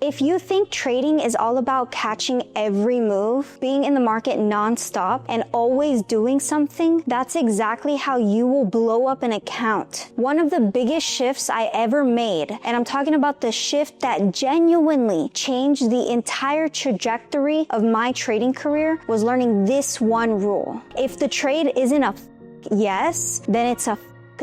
If you think trading is all about catching every move, being in the market nonstop, and always doing something, that's exactly how you will blow up an account. One of the biggest shifts I ever made, and I'm talking about the shift that genuinely changed the entire trajectory of my trading career, was learning this one rule. If the trade isn't a yes, then it's a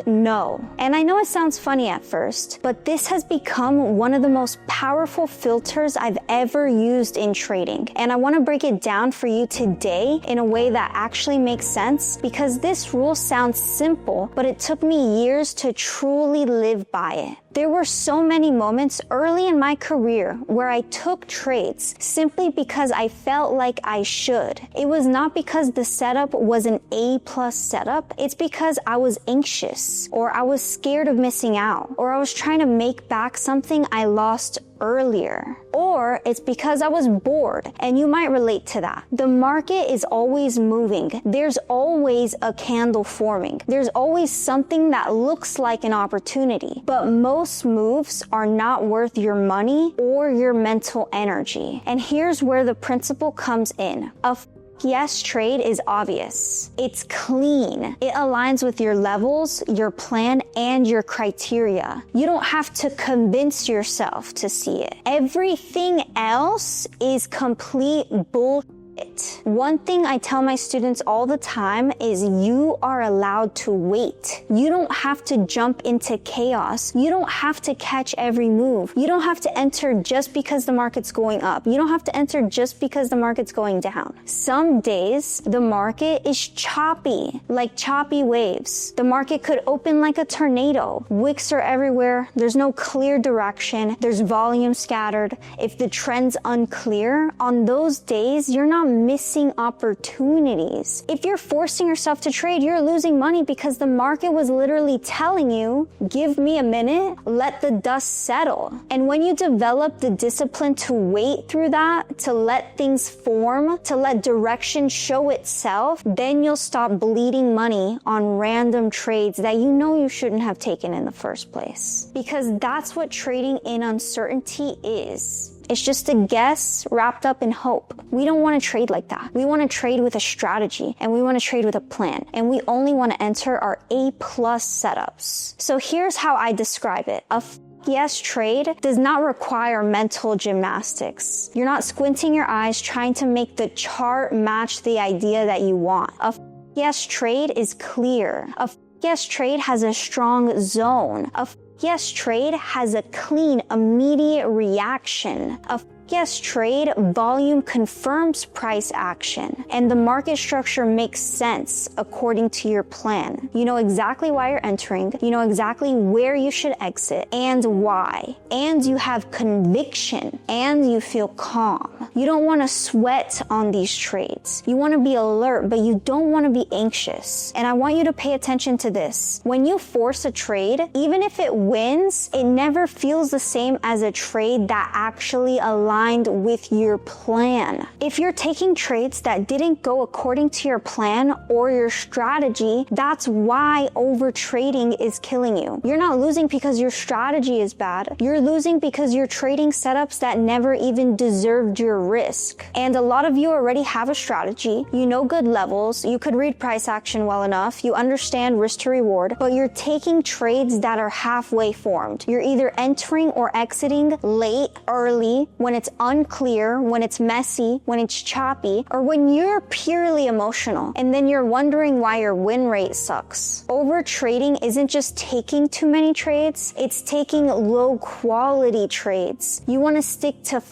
no. And I know it sounds funny at first, but this has become one of the most powerful filters I've ever used in trading. And I want to break it down for you today in a way that actually makes sense, because this rule sounds simple, but it took me years to truly live by it. There were so many moments early in my career where I took trades simply because I felt like I should. It was not because the setup was an A+ setup. It's because I was anxious, or I was scared of missing out, or I was trying to make back something I lost earlier. Or it's because I was bored, and you might relate to that. The market is always moving. There's always a candle forming. There's always something that looks like an opportunity. But most moves are not worth your money or your mental energy. And here's where the principle comes in. A yes trade is obvious. It's clean. It aligns with your levels, your plan, and your criteria. You don't have to convince yourself to see it. Everything else is complete bullshit. One thing I tell my students all the time is you are allowed to wait. You don't have to jump into chaos. You don't have to catch every move. You don't have to enter just because the market's going up. You don't have to enter just because the market's going down. Some days the market is choppy, like choppy waves. The market could open like a tornado. Wicks are everywhere. There's no clear direction. There's volume scattered. If the trend's unclear, on those days, you're not missing opportunities. If you're forcing yourself to trade, you're losing money because the market was literally telling you, give me a minute, let the dust settle. And when you develop the discipline to wait through that, to let things form, to let direction show itself, then you'll stop bleeding money on random trades that you know you shouldn't have taken in the first place. Because that's what trading in uncertainty is. It's just a guess wrapped up in hope. We don't want to trade like that. We want to trade with a strategy, and we want to trade with a plan, and we only want to enter our A+ setups. So here's how I describe it. A yes trade does not require mental gymnastics. You're not squinting your eyes trying to make the chart match the idea that you want. A yes trade is clear. A yes trade has a strong zone. A yes trade has a clean, immediate reaction. A yes trade volume confirms price action, and the market structure makes sense according to your plan. You know exactly why you're entering, you know exactly where you should exit and why, and you have conviction, and you feel calm. You don't want to sweat on these trades. You want to be alert, but you don't want to be anxious. And I want you to pay attention to this. When you force a trade, even if it wins, it never feels the same as a trade that actually aligned with your plan. If you're taking trades that didn't go according to your plan or your strategy, that's why overtrading is killing you. You're not losing because your strategy is bad. You're losing because you're trading setups that never even deserved your risk. And a lot of you already have a strategy. You know good levels. You could read price action well enough. You understand risk to reward, but you're taking trades that are halfway formed. You're either entering or exiting late, early, when it's unclear, when it's messy, when it's choppy, or when you're purely emotional, and then you're wondering why your win rate sucks. Overtrading isn't just taking too many trades, it's taking low quality trades. You want to stick to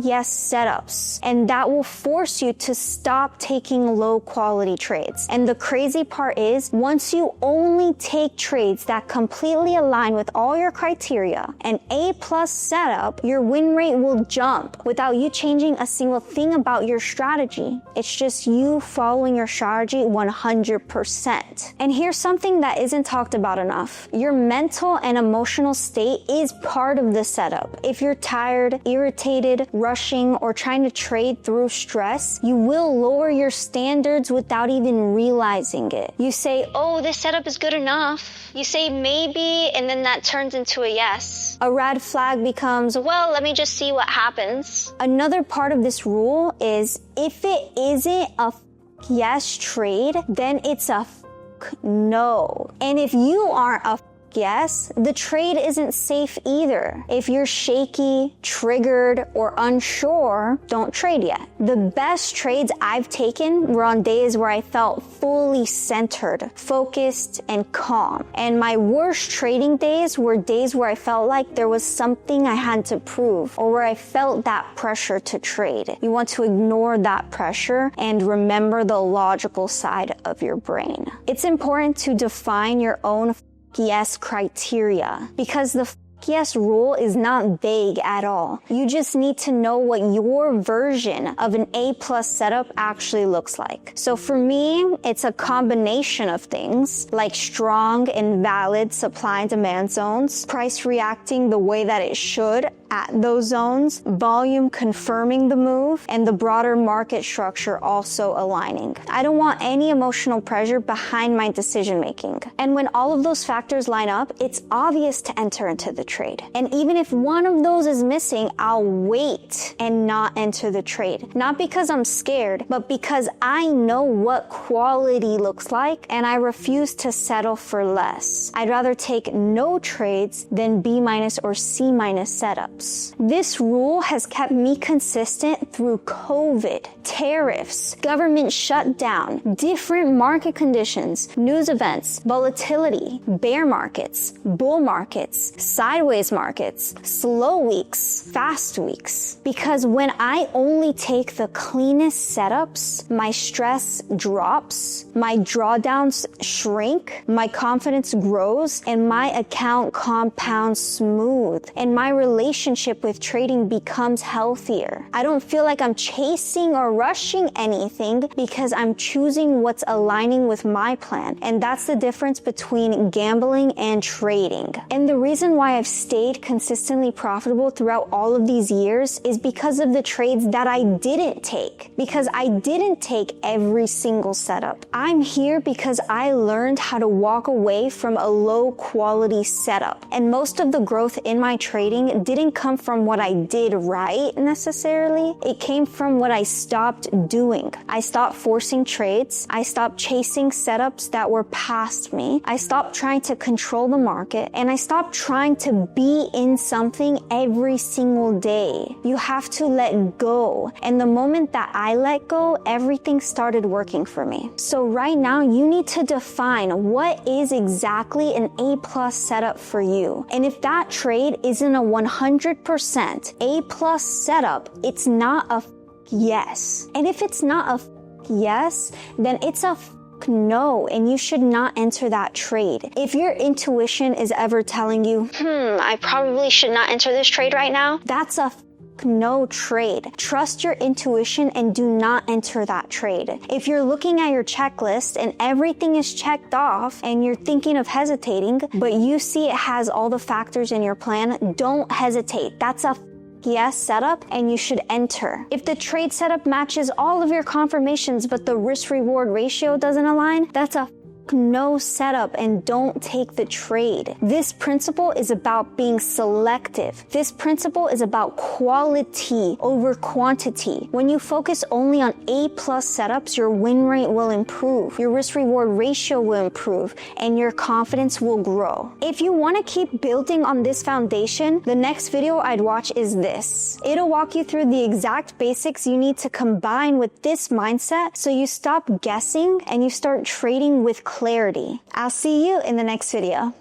yes setups, and that will force you to stop taking low quality trades. And the crazy part is, once you only take trades that completely align with all your criteria, an A+ setup, your win rate will jump without you changing a single thing about your strategy. It's just you following your strategy 100%. And here's something that isn't talked about enough. Your mental and emotional state is part of the setup. If you're tired, irritated, rushing, or trying to trade through stress, you will lower your standards without even realizing it. You say, oh, this setup is good enough. You say maybe, and then that turns into a yes. A red flag becomes, well, let me just see what happens. Another part of this rule is if it isn't a yes trade, then it's a no. And if you aren't a yes, the trade isn't safe either. If you're shaky, triggered, or unsure, don't trade yet. The best trades I've taken were on days where I felt fully centered, focused, and calm. And my worst trading days were days where I felt like there was something I had to prove, or where I felt that pressure to trade. You want to ignore that pressure and remember the logical side of your brain. It's important to define your own yes criteria, because the yes rule is not vague at all. You just need to know what your version of an A+ setup actually looks like. So for me, it's a combination of things like strong and valid supply and demand zones, price reacting the way that it should at those zones, volume confirming the move, and the broader market structure also aligning. I don't want any emotional pressure behind my decision making. And when all of those factors line up, it's obvious to enter into the trade. And even if one of those is missing, I'll wait and not enter the trade. Not because I'm scared, but because I know what quality looks like, and I refuse to settle for less. I'd rather take no trades than B- or C- setups. This rule has kept me consistent through COVID, tariffs, government shutdown, different market conditions, news events, volatility, bear markets, bull markets, sideways markets, slow weeks, fast weeks. Because when I only take the cleanest setups, my stress drops, my drawdowns shrink, my confidence grows, and my account compounds smooth, and my relationship with trading becomes healthier. I don't feel like I'm chasing or rushing anything because I'm choosing what's aligning with my plan. And that's the difference between gambling and trading. And the reason why I've stayed consistently profitable throughout all of these years is because of the trades that I didn't take. Because I didn't take every single setup. I'm here because I learned how to walk away from a low quality setup. And most of the growth in my trading didn't come from what I did right necessarily. It came from what I stopped doing. I stopped forcing trades. I stopped chasing setups that were past me. I stopped trying to control the market, and I stopped trying to be in something every single day. You have to let go. And the moment that I let go, everything started working for me. So right now, you need to define what is exactly an A+ setup for you. And if that trade isn't a 100% A+ setup, it's not a yes. And if it's not a yes, then it's a no, and you should not enter that trade. If your intuition is ever telling you, I probably should not enter this trade right now, that's a no trade. Trust your intuition and do not enter that trade. If you're looking at your checklist and everything is checked off and you're thinking of hesitating, but you see it has all the factors in your plan, don't hesitate. That's a yes setup, and you should enter. If the trade setup matches all of your confirmations but the risk-reward ratio doesn't align, that's a no setup, and don't take the trade. This principle is about being selective. This principle is about quality over quantity. When you focus only on A+ setups, your win rate will improve, your risk-reward ratio will improve, and your confidence will grow. If you want to keep building on this foundation, the next video I'd watch is this. It'll walk you through the exact basics you need to combine with this mindset so you stop guessing and you start trading with clarity. I'll see you in the next video.